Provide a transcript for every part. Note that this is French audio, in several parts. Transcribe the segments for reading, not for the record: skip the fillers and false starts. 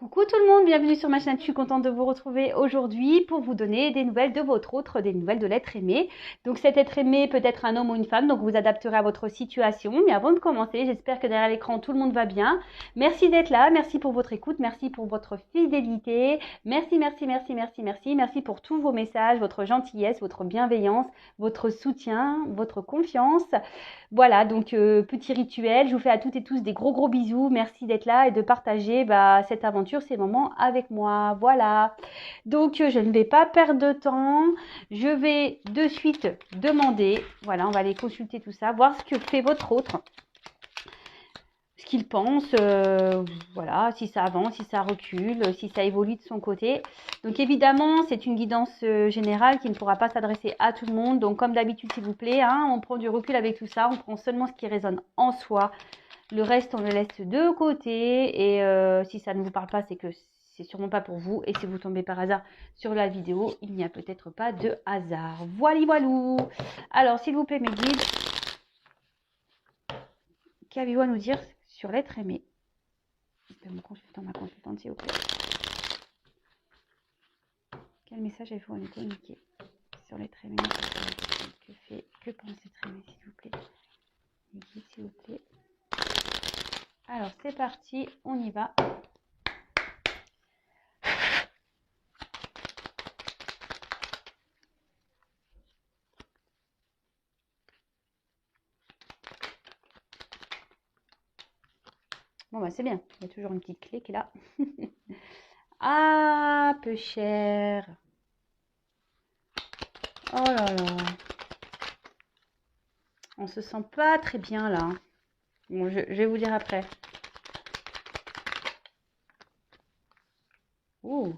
Coucou tout le monde, bienvenue sur ma chaîne. Je suis contente de vous retrouver aujourd'hui pour vous donner des nouvelles de votre autre, des nouvelles de l'être aimé. Donc cet être aimé peut être un homme ou une femme, donc vous adapterez à votre situation. Mais avant de commencer, j'espère que derrière l'écran tout le monde va bien. Merci d'être là, merci pour votre écoute, merci pour votre fidélité. Merci pour tous vos messages, votre gentillesse, votre bienveillance, votre soutien, votre confiance. Voilà, donc petit rituel, je vous fais à toutes et tous des gros bisous, merci d'être là et de partager cette aventure, ces moments avec moi, voilà. Donc je ne vais pas perdre de temps, je vais de suite demander, voilà, on va aller consulter tout ça, voir ce que fait votre autre, ce qu'il pense, voilà, si ça avance, si ça recule, si ça évolue de son côté. Donc évidemment, c'est une guidance générale qui ne pourra pas s'adresser à tout le monde. Donc comme d'habitude, s'il vous plaît, hein, on prend du recul avec tout ça, on prend seulement ce qui résonne en soi. Le reste, on le laisse de côté. Et si ça ne vous parle pas, c'est que c'est sûrement pas pour vous. Et si vous tombez par hasard sur la vidéo, il n'y a peut-être pas de hasard. Voilou. Alors, s'il vous plaît, mes guides, qu'avez-vous à nous dire sur l'être aimé de mon consultant, ma consultante, s'il vous plaît? Quel message avez-vous à nous communiquer sur l'être aimé? Que pense l'être aimé, s'il vous plaît? S'il vous plaît. Alors, c'est parti, on y va. Bon, bah, c'est bien. Il y a toujours une petite clé qui est là. Ah, peu cher. Oh là là. On se sent pas très bien là. Bon, je vais vous dire après. Ouh.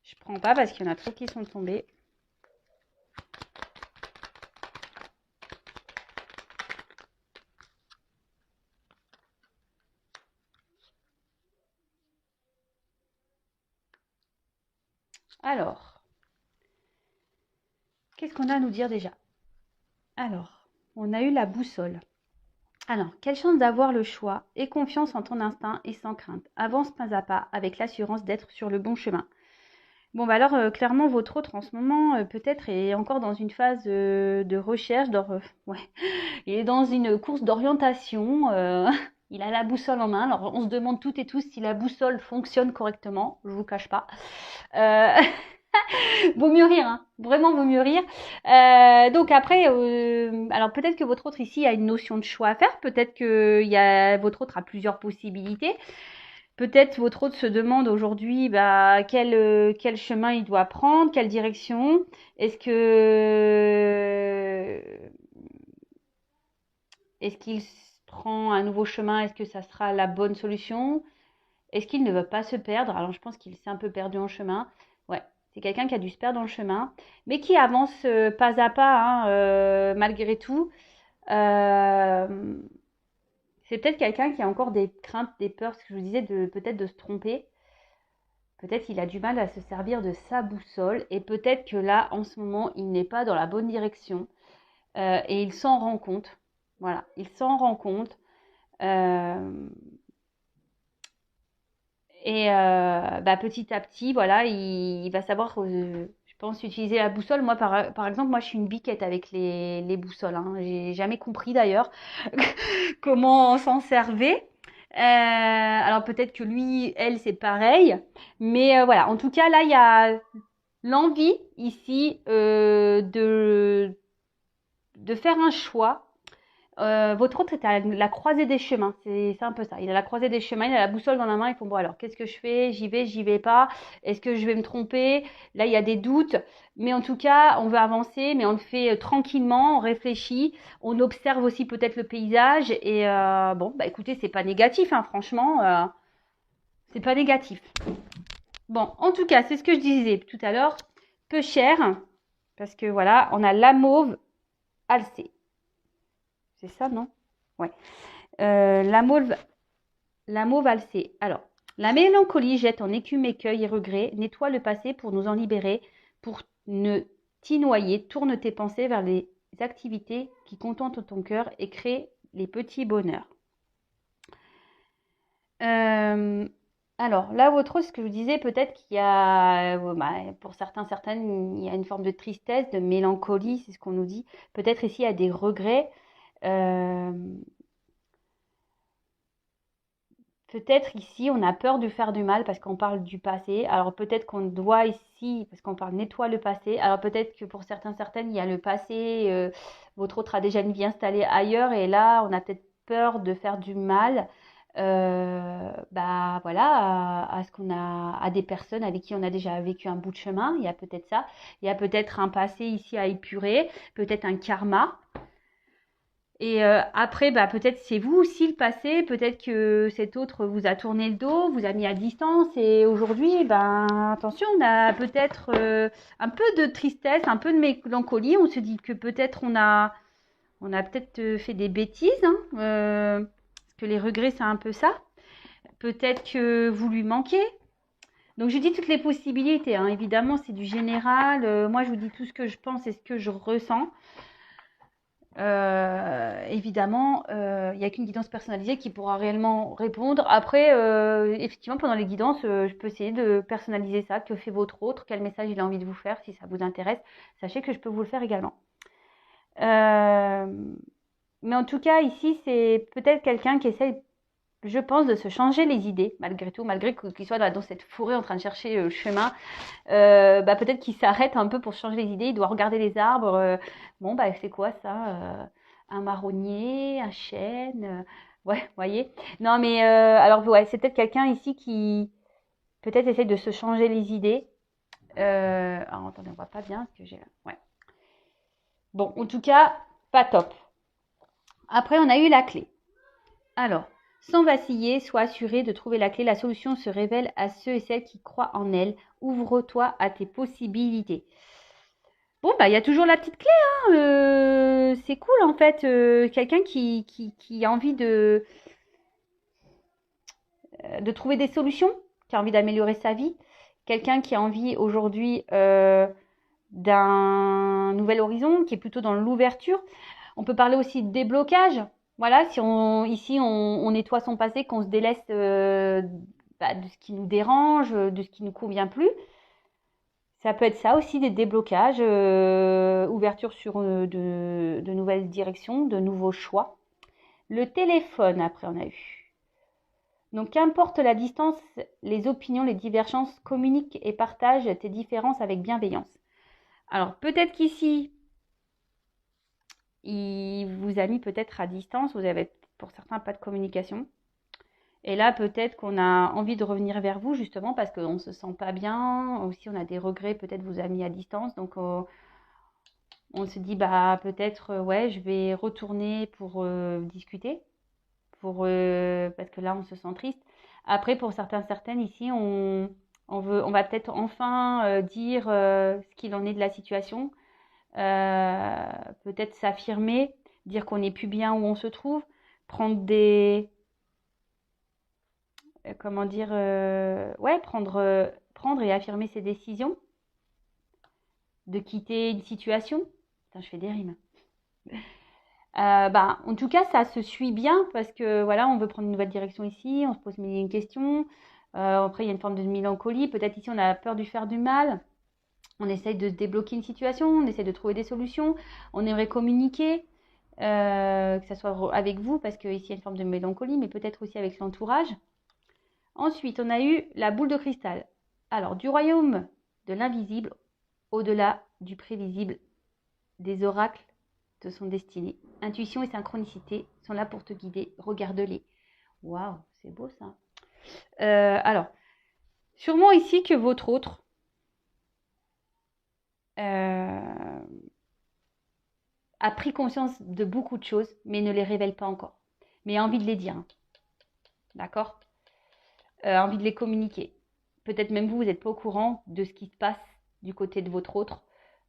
Je prends pas parce qu'il y en a trop qui sont tombés. Alors, qu'est-ce qu'on a à nous dire déjà? Alors, on a eu la boussole. Alors, quelle chance d'avoir le choix et confiance en ton instinct et sans crainte. Avance pas à pas avec l'assurance d'être sur le bon chemin. Bon, bah alors, clairement, votre autre en ce moment, peut-être, est encore dans une phase de recherche. Ouais. Il est dans une course d'orientation. Il a la boussole en main. Alors, on se demande toutes et tous si la boussole fonctionne correctement. Je vous cache pas. Vaut mieux rire, hein. Vraiment vaut mieux rire. Donc après, alors peut-être que votre autre ici a une notion de choix à faire. Peut-être que votre autre a plusieurs possibilités. Peut-être votre autre se demande aujourd'hui quel chemin il doit prendre, quelle direction. Est-ce qu'il prend un nouveau chemin? Est-ce que ça sera la bonne solution? Est-ce qu'il ne veut pas se perdre? Alors je pense qu'il s'est un peu perdu en chemin. Ouais, c'est quelqu'un qui a dû se perdre dans le chemin, mais qui avance pas à pas, hein, malgré tout. C'est peut-être quelqu'un qui a encore des craintes, des peurs, ce que je vous disais, peut-être de se tromper. Peut-être qu'il a du mal à se servir de sa boussole et peut-être que là, en ce moment, il n'est pas dans la bonne direction et il s'en rend compte. Voilà, il s'en rend compte. Petit à petit, voilà, il va savoir, je pense, utiliser la boussole. Moi, par exemple, moi, je suis une biquette avec les boussoles. Hein. J'ai jamais compris d'ailleurs comment on s'en servait. Alors peut-être que lui, elle, c'est pareil. Mais voilà, en tout cas, là, il y a l'envie ici de faire un choix. Votre autre est à la croisée des chemins, c'est un peu ça. Il a la croisée des chemins, il a la boussole dans la main, il faut bon alors qu'est-ce que je fais? J'y vais pas? Est-ce que je vais me tromper? Là il y a des doutes, mais en tout cas on veut avancer, mais on le fait tranquillement, on réfléchit, on observe aussi peut-être le paysage et écoutez c'est pas négatif, hein, franchement, c'est pas négatif. Bon en tout cas c'est ce que je disais tout à l'heure, peu cher parce que voilà on a la mauve alcée. C'est ça, non? Ouais. La mauve alcée. Alors, la mélancolie jette en écume écueil et regret, nettoie le passé pour nous en libérer, pour ne t'y noyer, tourne tes pensées vers les activités qui contentent ton cœur et créent les petits bonheurs. Alors, là, votre autre, ce que je vous disais, peut-être qu'il y a, pour certaines, il y a une forme de tristesse, de mélancolie, c'est ce qu'on nous dit. Peut-être ici, il y a des regrets. Euh, Peut-être ici, on a peur de faire du mal parce qu'on parle du passé. Alors peut-être qu'on doit ici, parce qu'on parle nettoie le passé. Alors peut-être que pour certaines, il y a le passé, votre autre a déjà une vie installée ailleurs et là, on a peut-être peur de faire du mal. Bah voilà, à ce qu'on a, à des personnes avec qui on a déjà vécu un bout de chemin. Il y a peut-être ça. Il y a peut-être un passé ici à épurer, peut-être un karma. Et après, bah, peut-être c'est vous aussi le passé, peut-être que cet autre vous a tourné le dos, vous a mis à distance et aujourd'hui, ben, attention, on a peut-être un peu de tristesse, un peu de mélancolie. On se dit que peut-être on a peut-être fait des bêtises, hein, parce que les regrets, c'est un peu ça. Peut-être que vous lui manquez. Donc je dis toutes les possibilités, hein. Évidemment, c'est du général. Moi, je vous dis tout ce que je pense et ce que je ressens. Évidemment, il n'y a qu'une guidance personnalisée qui pourra réellement répondre. Après, effectivement, pendant les guidances, je peux essayer de personnaliser ça. Que fait votre autre? Quel message il a envie de vous faire? Si ça vous intéresse, sachez que je peux vous le faire également. Mais en tout cas, ici, c'est peut-être quelqu'un qui essaye, je pense, de se changer les idées, malgré tout, malgré qu'il soit dans cette forêt en train de chercher le chemin. Bah, peut-être qu'il s'arrête un peu pour changer les idées, il doit regarder les arbres. Bon, bah, c'est quoi ça? Un marronnier, un chêne, ouais, voyez. Non, mais alors, ouais, c'est peut-être quelqu'un ici qui peut-être essaie de se changer les idées. Alors, attendez, on voit pas bien ce que j'ai là. Ouais. Bon, en tout cas, pas top. Après, on a eu la clé. Alors, sans vaciller, sois assuré de trouver la clé. La solution se révèle à ceux et celles qui croient en elle. Ouvre-toi à tes possibilités. Bon, bah, il y a toujours la petite clé, hein. C'est cool, en fait. Quelqu'un qui a envie de trouver des solutions, qui a envie d'améliorer sa vie. Quelqu'un qui a envie aujourd'hui d'un nouvel horizon, qui est plutôt dans l'ouverture. On peut parler aussi de déblocage. Voilà, si ici on nettoie son passé, qu'on se délaisse de ce qui nous dérange, de ce qui ne nous convient plus. Ça peut être ça aussi, des déblocages, ouverture sur de nouvelles directions, de nouveaux choix. Le téléphone, après, on a eu. Donc, qu'importe la distance, les opinions, les divergences, communique et partage tes différences avec bienveillance. Alors, peut-être qu'ici, il vous a mis peut-être à distance, vous avez pour certains pas de communication. Et là, peut-être qu'on a envie de revenir vers vous, justement, parce qu'on ne se sent pas bien. Aussi, on a des regrets, peut-être vous a mis à distance. Donc, on se dit, bah, peut-être, ouais, je vais retourner pour discuter. Parce que là, on se sent triste. Après, pour certaines ici, on va peut-être enfin dire ce qu'il en est de la situation. Peut-être s'affirmer, dire qu'on n'est plus bien où on se trouve, prendre des comment dire, ouais, prendre et affirmer ses décisions, de quitter une situation. Putain, je fais des rimes. Bah, en tout cas, ça se suit bien parce que voilà, on veut prendre une nouvelle direction ici, on se pose mille et une questions. Après, il y a une forme de mélancolie. Peut-être ici, on a peur de faire du mal. On essaye de débloquer une situation, on essaye de trouver des solutions. On aimerait communiquer, que ce soit avec vous, parce qu'ici, il y a une forme de mélancolie, mais peut-être aussi avec l'entourage. Ensuite, on a eu la boule de cristal. Alors, du royaume de l'invisible, au-delà du prévisible, des oracles te sont destinés. Intuition et synchronicité sont là pour te guider. Regarde-les. Waouh, c'est beau ça. Alors, sûrement ici que votre autre a pris conscience de beaucoup de choses, mais ne les révèle pas encore. Mais a envie de les dire. Hein. D'accord envie de les communiquer. Peut-être même vous n'êtes pas au courant de ce qui se passe du côté de votre autre.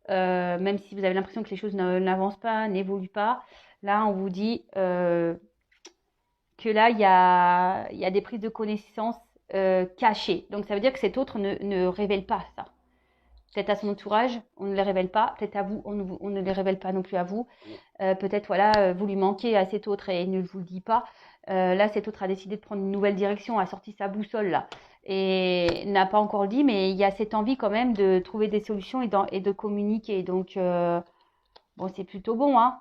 Même si vous avez l'impression que les choses n'avancent pas, n'évoluent pas. Là, on vous dit que là, il y a des prises de connaissances cachées. Donc, ça veut dire que cet autre ne révèle pas ça. peut-être à son entourage, on ne les révèle pas. Peut-être à vous, on ne les révèle pas non plus à vous. Peut-être, voilà, vous lui manquez à cet autre et il ne vous le dit pas. Là, cet autre a décidé de prendre une nouvelle direction, a sorti sa boussole là et n'a pas encore dit, mais il y a cette envie quand même de trouver des solutions et de communiquer. Donc, bon, c'est plutôt bon, hein.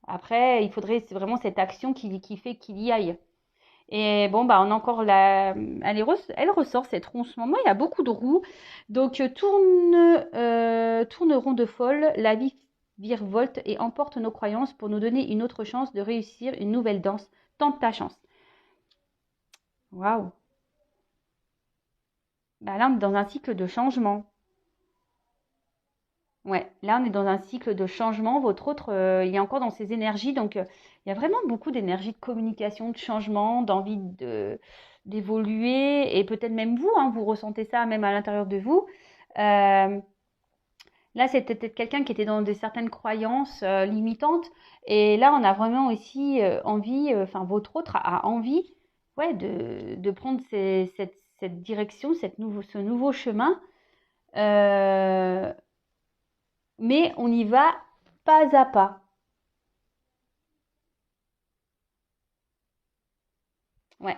Après, il faudrait vraiment cette action qui fait qu'il y aille. Et bon, bah, on a encore elle ressort cette roue en ce moment. Il y a beaucoup de roues. Donc, tourne rond de folle. La vie virevolte et emporte nos croyances pour nous donner une autre chance de réussir une nouvelle danse. Tente ta chance. Waouh. Bah, là, on est dans un cycle de changement. Ouais, là, on est dans un cycle de changement. Votre autre, il est encore dans ses énergies. Donc, il y a vraiment beaucoup d'énergie de communication, de changement, d'envie d'évoluer. Et peut-être même vous, hein, vous ressentez ça même à l'intérieur de vous. Euh, Là, c'était peut-être quelqu'un qui était dans certaines croyances limitantes. Et là, on a vraiment aussi envie, enfin, votre autre a envie, ouais, de prendre cette direction, ce nouveau chemin. Euh, mais on y va pas à pas. Ouais,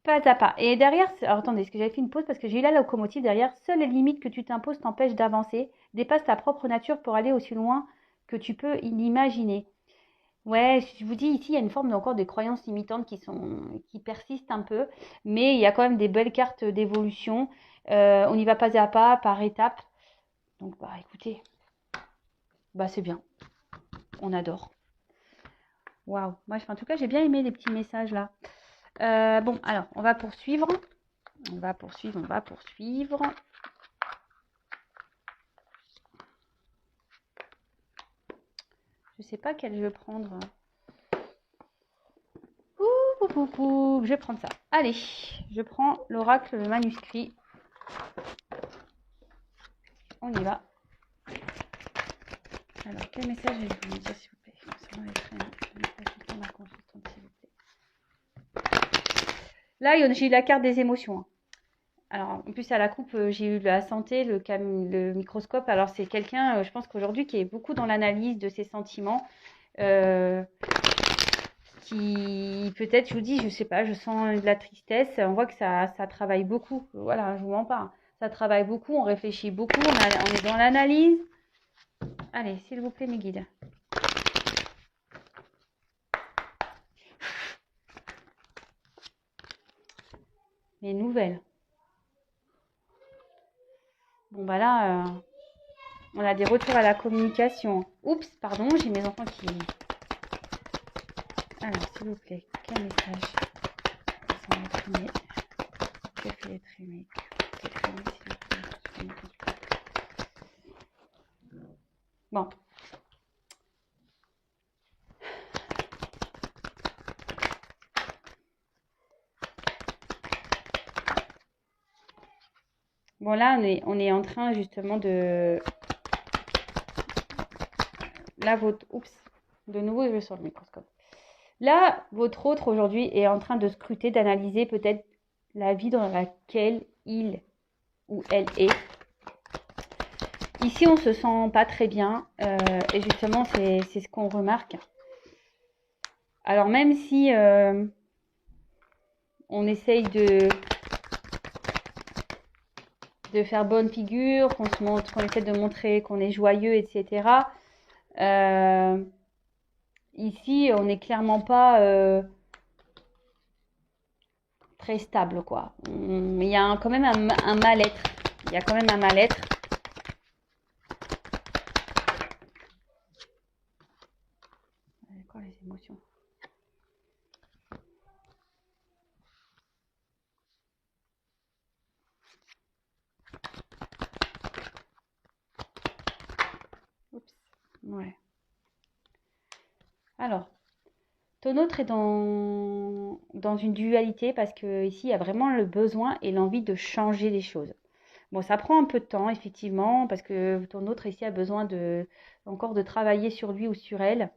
pas à pas. Et derrière, alors attendez, est-ce que j'avais fait une pause parce que j'ai eu la locomotive derrière. Seules les limites que tu t'imposes t'empêchent d'avancer. Dépasse ta propre nature pour aller aussi loin que tu peux l'imaginer. Ouais, je vous dis ici, il y a une forme encore de croyances limitantes qui persistent un peu, mais il y a quand même des belles cartes d'évolution. On y va pas à pas, par étapes. Donc, bah, écoutez, bah, c'est bien. On adore. Waouh. Moi, en tout cas, j'ai bien aimé les petits messages là. Bon, alors, on va poursuivre. On va poursuivre, on va poursuivre. Je sais pas quel je vais prendre. Je vais prendre ça. Allez, je prends l'oracle, le manuscrit. On y va. Alors, quel message vais-je vous dire, s'il vous plaît, concernant les traînées, ma consultante, s'il vous plaît. Là, j'ai eu la carte des émotions. Alors, en plus, à la coupe, j'ai eu la santé, le microscope. Alors, c'est quelqu'un, je pense qu'aujourd'hui, qui est beaucoup dans l'analyse de ses sentiments. Qui, peut-être, je vous dis, je sais pas, je sens de la tristesse. On voit que ça travaille beaucoup. Voilà, je vous mens pas. Ça travaille beaucoup, on réfléchit beaucoup, on est dans l'analyse. Allez, s'il vous plaît, mes guides. Les nouvelles. Bon, bah là, on a des retours à la communication. Oups, pardon, j'ai mes enfants qui... Alors, s'il vous plaît, quel message sont être aimés? Que fait être aimé? Être aimé, s'il vous plaît. Bon. Bon, là, on est en train justement de... Là, votre... Oups, de nouveau, je vais sur le microscope. Là, votre autre aujourd'hui est en train de scruter, d'analyser peut-être la vie dans laquelle il ou elle est. Ici, on se sent pas très bien et justement, c'est ce qu'on remarque. Alors, même si on essaye de faire bonne figure, qu'on essaie de montrer qu'on est joyeux, etc. Ici, on n'est clairement pas très stable, quoi. Il y a quand même un mal-être. Il y a quand même un mal-être. Quoi, les émotions? Oups. Ouais. Alors, ton autre est dans une dualité parce que ici, il y a vraiment le besoin et l'envie de changer les choses. Bon, ça prend un peu de temps, effectivement, parce que ton autre ici a besoin encore de travailler sur lui ou sur elle.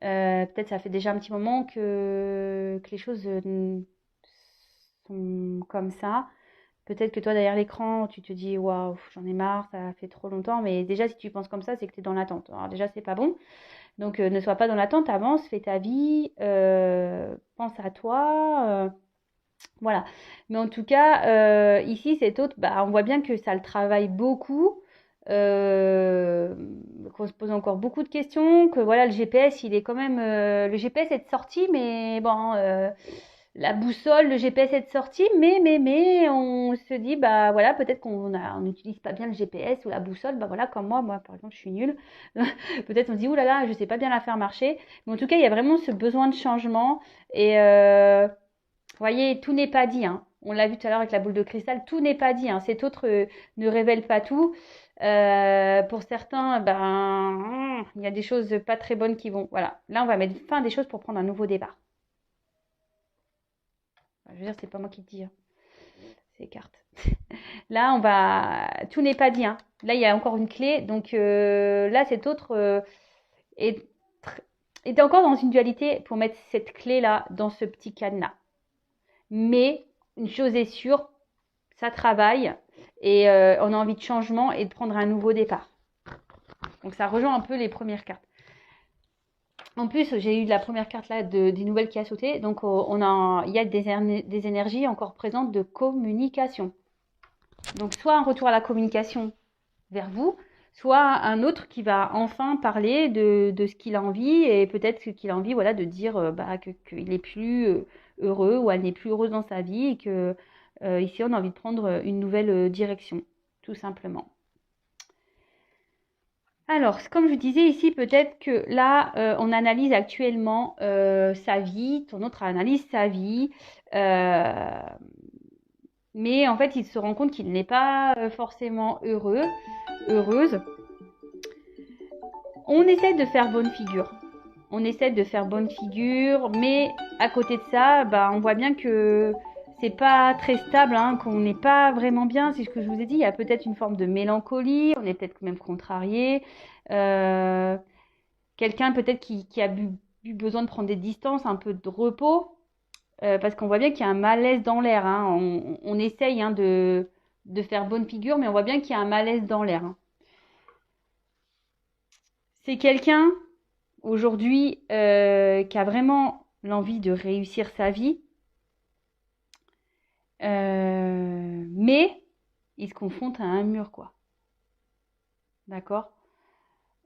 Peut-être ça fait déjà un petit moment que les choses sont comme ça. Peut-être que toi, derrière l'écran, tu te dis, waouh, j'en ai marre, ça fait trop longtemps. Mais déjà, si tu penses comme ça, c'est que tu es dans l'attente. Alors déjà, c'est pas bon. Donc, ne sois pas dans l'attente, avance, fais ta vie, pense à toi. Voilà. Mais en tout cas, ici, cet autre, bah, on voit bien que ça le travaille beaucoup, euh, qu'on se pose encore beaucoup de questions, que voilà, le GPS, il est quand même. Le GPS est sorti, mais bon, la boussole, le GPS est sorti, mais, on se dit, bah voilà, peut-être on n'utilise pas bien le GPS ou la boussole, bah voilà, comme moi, par exemple, je suis nulle. Peut-être on se dit, oulala, là là, je sais pas bien la faire marcher. Mais en tout cas, il y a vraiment ce besoin de changement. Et vous voyez, tout n'est pas dit, hein. On l'a vu tout à l'heure avec la boule de cristal, tout n'est pas dit, hein. Cet autre ne révèle pas tout. Pour certains, ben, il y a des choses pas très bonnes qui vont. Voilà. Là, on va mettre fin à des choses pour prendre un nouveau départ. Je veux dire, c'est pas moi qui te dis, hein. Ces cartes. Là, on va. Tout n'est pas dit, hein. Là, il y a encore une clé. Donc là, cet autre est, est encore dans une dualité pour mettre cette clé-là dans ce petit cadenas. Mais une chose est sûre, ça travaille et on a envie de changement et de prendre un nouveau départ. Donc ça rejoint un peu les premières cartes. En plus, j'ai eu la première carte là des nouvelles qui a sauté. Donc il y a des énergies encore présentes de communication. Donc soit un retour à la communication vers vous, soit un autre qui va enfin parler de ce qu'il a envie et peut-être qu'il a envie, voilà, de dire qu'il est plus heureux ou elle n'est plus heureuse dans sa vie et que ici on a envie de prendre une nouvelle direction, tout simplement. Alors, comme je disais ici, peut-être que là, on analyse actuellement sa vie, ton autre analyse sa vie, mais en fait, il se rend compte qu'il n'est pas forcément heureuse. On essaie de faire bonne figure. Mais à côté de ça, bah, on voit bien que c'est pas très stable, hein, qu'on n'est pas vraiment bien. C'est ce que je vous ai dit. Il y a peut-être une forme de mélancolie. On est peut-être même contrarié. Quelqu'un peut-être qui a eu besoin de prendre des distances, un peu de repos, parce qu'on voit bien qu'il y a un malaise dans l'air, hein. On essaye, hein, de faire bonne figure, mais on voit bien qu'il y a un malaise dans l'air, hein. C'est quelqu'un aujourd'hui qui a vraiment l'envie de réussir sa vie, mais il se confronte à un mur, quoi. D'accord.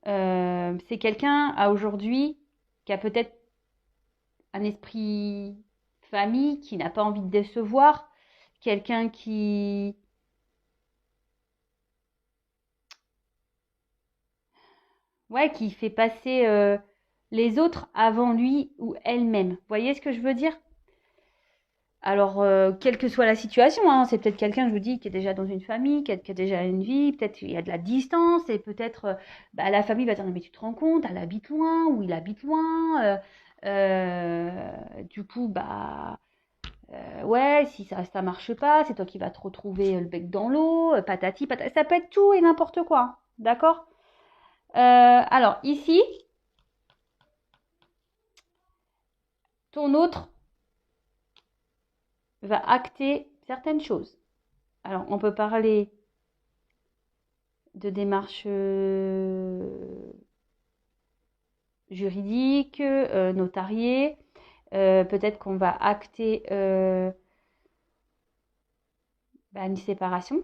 C'est quelqu'un à aujourd'hui qui a peut-être un esprit famille, qui n'a pas envie de décevoir, quelqu'un qui fait passer les autres avant lui ou elle-même. Vous voyez ce que je veux dire? Alors, quelle que soit la situation, hein, c'est peut-être quelqu'un, je vous dis, qui est déjà dans une famille, qui a déjà une vie, peut-être qu'il y a de la distance, et peut-être la famille va dire, mais tu te rends compte, elle habite loin, ou il habite loin, du coup, ouais, si ça marche pas, c'est toi qui vas te retrouver le bec dans l'eau, patati, patati, ça peut être tout et n'importe quoi, hein, d'accord? Alors, ici, ton autre va acter certaines choses. Alors, on peut parler de démarches juridiques, notariées. Peut-être qu'on va acter une séparation,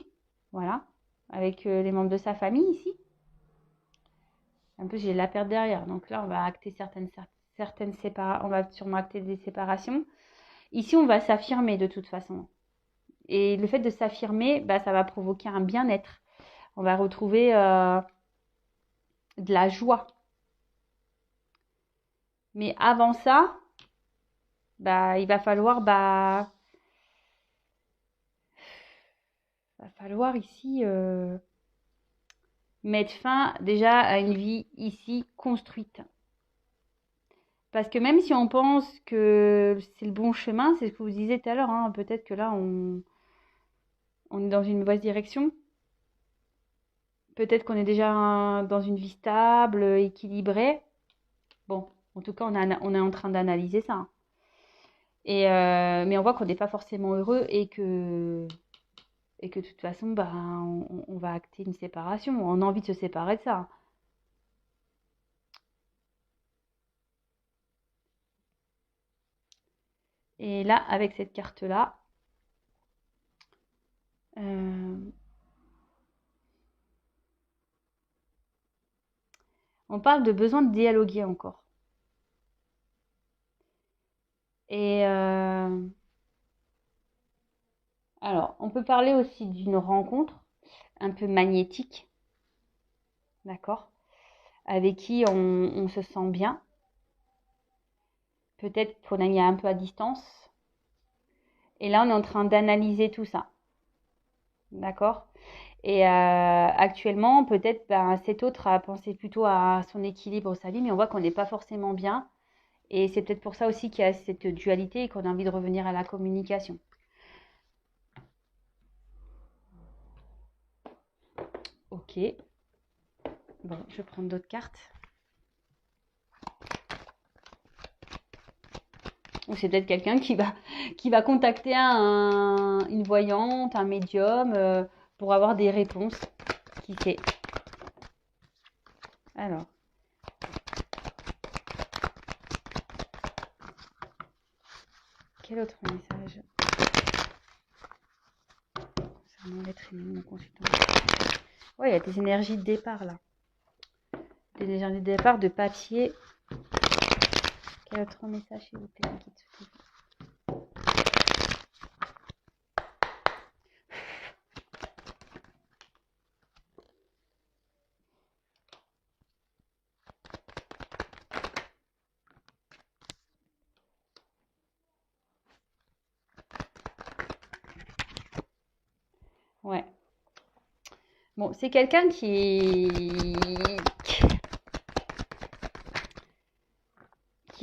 voilà, avec les membres de sa famille ici. En plus, j'ai la perte derrière, donc là, on va acter certaines séparations. On va sûrement acter des séparations. Ici, on va s'affirmer de toute façon. Et le fait de s'affirmer, ça va provoquer un bien-être. On va retrouver de la joie. Mais avant ça, il va falloir ici mettre fin déjà à une vie ici construite. Parce que même si on pense que c'est le bon chemin, c'est ce que vous disiez tout à l'heure, hein, peut-être que là, on est dans une mauvaise direction. Peut-être qu'on est déjà dans une vie stable, équilibrée. Bon, en tout cas, on est en train d'analyser ça, hein. Mais on voit qu'on n'est pas forcément heureux et que et que de toute façon, bah, on va acter une séparation. On a envie de se séparer de ça. Et là, avec cette carte-là, on parle de besoin de dialoguer encore. Et alors, on peut parler aussi d'une rencontre un peu magnétique, d'accord, avec qui on se sent bien. Peut-être qu'on est un peu à distance. Et là, on est en train d'analyser tout ça, d'accord. Et actuellement, peut-être cet autre a pensé plutôt à son équilibre, sa vie, mais on voit qu'on n'est pas forcément bien. Et c'est peut-être pour ça aussi qu'il y a cette dualité et qu'on a envie de revenir à la communication. Ok. Bon, je vais prendre d'autres cartes. Ou c'est peut-être quelqu'un qui va contacter une voyante, un médium, pour avoir des réponses. Qui sait? Alors. Quel autre message concernant l'être aimé de mon consultant? Ouais, il y a des énergies de départ là. Des énergies de départ de papier. Quel autre message, s'il vous plaît, Ouais. Bon, c'est quelqu'un qui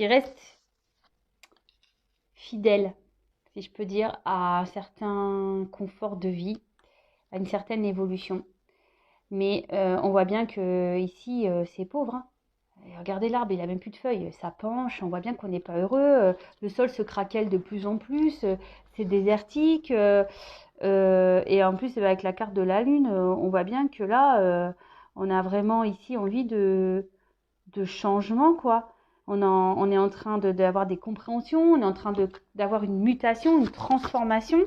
reste fidèle, si je peux dire, à un certain confort de vie, à une certaine évolution. Mais on voit bien que ici, c'est pauvre, hein. Et regardez l'arbre, il a même plus de feuilles, ça penche, on voit bien qu'on n'est pas heureux, le sol se craquelle de plus en plus, c'est désertique, et en plus avec la carte de la lune, on voit bien que là, on a vraiment ici envie de changement, quoi. On est en train d'avoir des compréhensions, on est en train d'avoir une mutation, une transformation.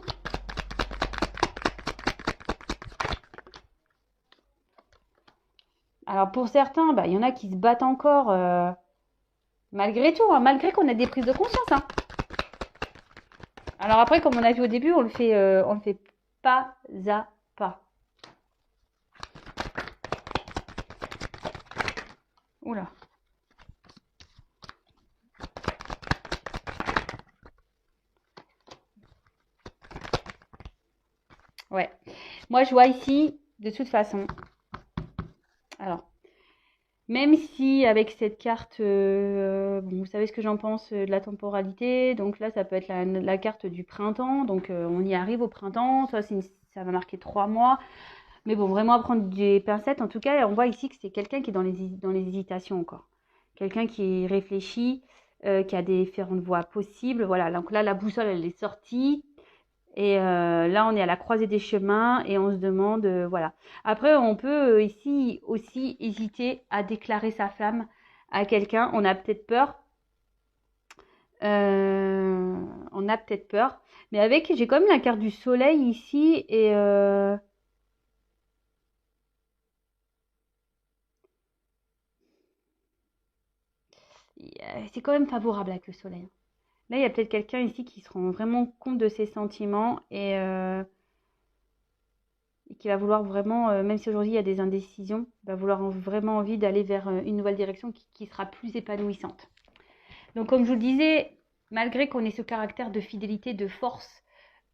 Alors pour certains, il y en a qui se battent encore malgré tout, hein, malgré qu'on a des prises de conscience, hein. Alors après, comme on a vu au début, on le fait pas à pas. Oula. Ouais. Moi, je vois ici, de toute façon. Alors, même si avec cette carte, bon, vous savez ce que j'en pense de la temporalité. Donc là, ça peut être la carte du printemps. Donc on y arrive au printemps. Ça va marquer 3 mois. Mais bon, vraiment à prendre des pincettes. En tout cas, on voit ici que c'est quelqu'un qui est dans les hésitations encore. Quelqu'un qui réfléchit, qui a différentes voies possibles. Voilà, donc là, la boussole, elle est sortie. Et là, on est à la croisée des chemins et on se demande, voilà. Après, on peut ici aussi hésiter à déclarer sa flamme à quelqu'un. On a peut-être peur. On a peut-être peur. Mais j'ai quand même la carte du soleil ici et c'est quand même favorable avec le soleil. Là, il y a peut-être quelqu'un ici qui se rend vraiment compte de ses sentiments et qui va vouloir vraiment, même si aujourd'hui il y a des indécisions, va vouloir vraiment envie d'aller vers une nouvelle direction qui sera plus épanouissante. Donc comme je vous le disais, malgré qu'on ait ce caractère de fidélité, de force,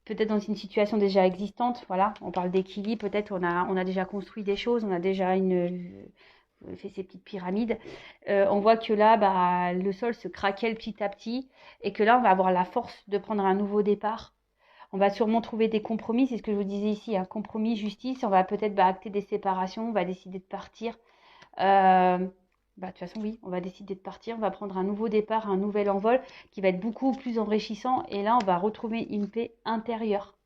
peut-être dans une situation déjà existante, voilà, on parle d'équilibre, peut-être on a déjà construit des choses, on a déjà fait ces petites pyramides. On voit que là, le sol se craquelle petit à petit et que là, on va avoir la force de prendre un nouveau départ. On va sûrement trouver des compromis, c'est ce que je vous disais ici, un compromis, justice. On va peut-être acter des séparations, on va décider de partir. De toute façon, oui, on va décider de partir, on va prendre un nouveau départ, un nouvel envol qui va être beaucoup plus enrichissant. Et là, on va retrouver une paix intérieure.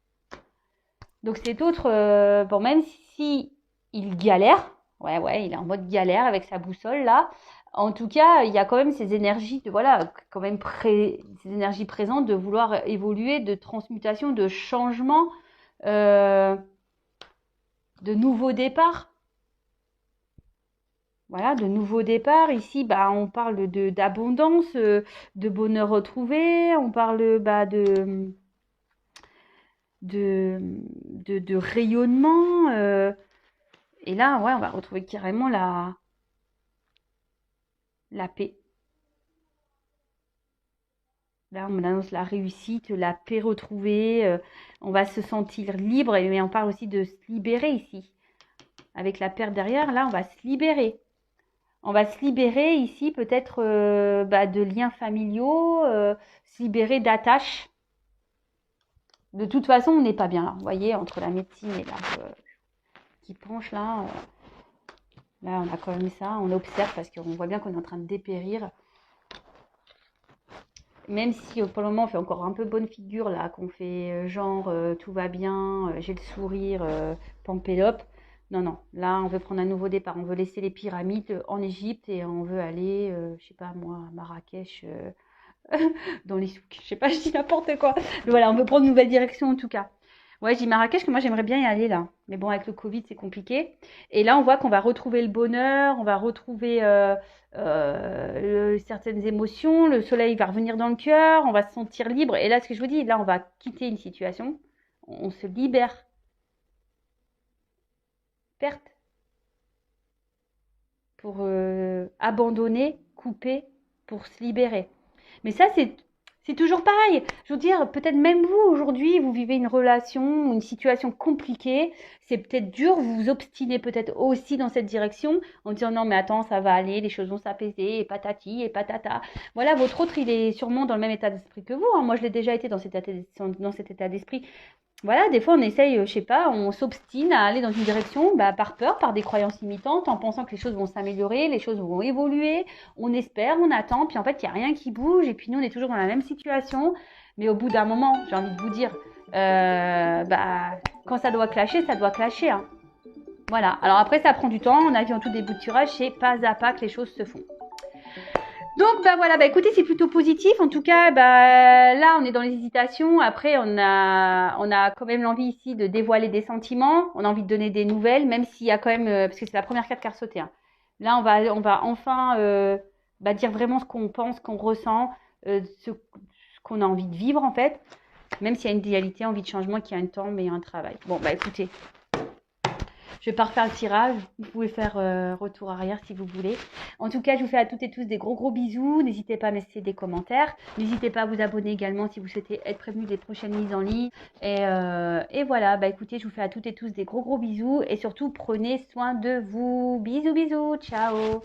Donc cet autre, bon, même si il galère, ouais, il est en mode galère avec sa boussole là. En tout cas, il y a quand même ces énergies de voilà, quand même ces énergies présentes de vouloir évoluer, de transmutation, de changement, euh, de nouveau départ. Voilà, de nouveaux départs. Ici, bah, on parle de d'abondance, de bonheur retrouvé. On parle bah, de rayonnement. Et là, ouais, on va retrouver carrément la paix. Là, on annonce la réussite, la paix retrouvée. On va se sentir libre, mais on parle aussi de se libérer ici. Avec la paire derrière, là, on va se libérer. On va se libérer ici peut-être bah, de liens familiaux, se libérer d'attaches. De toute façon, on n'est pas bien là. Vous voyez, entre la médecine et l'arbre qui penche là, là, on a quand même ça. On observe parce qu'on voit bien qu'on est en train de dépérir. Même si pour le moment, on fait encore un peu bonne figure là, qu'on fait genre tout va bien, j'ai le sourire, pampélope. Non, non, là, on veut prendre un nouveau départ. On veut laisser les pyramides en Égypte et on veut aller, je sais pas moi, à Marrakech, dans les souks. Je sais pas, je dis n'importe quoi. Mais voilà, on veut prendre une nouvelle direction en tout cas. Ouais, je dis Marrakech, que moi j'aimerais bien y aller là. Mais bon, avec le Covid, c'est compliqué. Et là, on voit qu'on va retrouver le bonheur, on va retrouver certaines émotions, le soleil va revenir dans le cœur, on va se sentir libre. Et là, ce que je vous dis, là, on va quitter une situation, on se libère. Perte pour abandonner, couper, pour se libérer. Mais ça, c'est toujours pareil. Je veux dire, peut-être même vous, aujourd'hui, vous vivez une relation, une situation compliquée. C'est peut-être dur, vous vous obstinez peut-être aussi dans cette direction en disant non, mais attends, ça va aller, les choses vont s'apaiser, et patati, et patata. Voilà, votre autre, il est sûrement dans le même état d'esprit que vous. Hein. Moi, je l'ai déjà été dans cet état d'esprit. Voilà, des fois on essaye, je sais pas, on s'obstine à aller dans une direction bah, par peur, par des croyances limitantes, en pensant que les choses vont s'améliorer, les choses vont évoluer, on espère, on attend, puis en fait il n'y a rien qui bouge, et puis nous on est toujours dans la même situation, mais au bout d'un moment, j'ai envie de vous dire, bah, quand ça doit clasher, ça doit clasher. Hein. Voilà, alors après ça prend du temps, on a vu en tout début de tirage, c'est pas à pas que les choses se font. Donc bah voilà, bah écoutez, c'est plutôt positif. En tout cas, bah là, on est dans les hésitations. Après, on a quand même l'envie ici de dévoiler des sentiments. On a envie de donner des nouvelles, même s'il y a quand même, parce que c'est la première carte qui a sauté. Hein. Là, on va enfin bah, dire vraiment ce qu'on pense, qu'on ressent, ce qu'on a envie de vivre en fait. Même s'il y a une dualité, envie de changement, qu'il y a un temps, mais il y a un travail. Bon bah écoutez. Je vais pas refaire le tirage. Vous pouvez faire retour arrière si vous voulez. En tout cas, je vous fais à toutes et tous des gros bisous. N'hésitez pas à me laisser des commentaires. N'hésitez pas à vous abonner également si vous souhaitez être prévenu des prochaines mises en ligne. Et voilà, bah écoutez, je vous fais à toutes et tous des gros bisous. Et surtout, prenez soin de vous. Bisous, bisous. Ciao.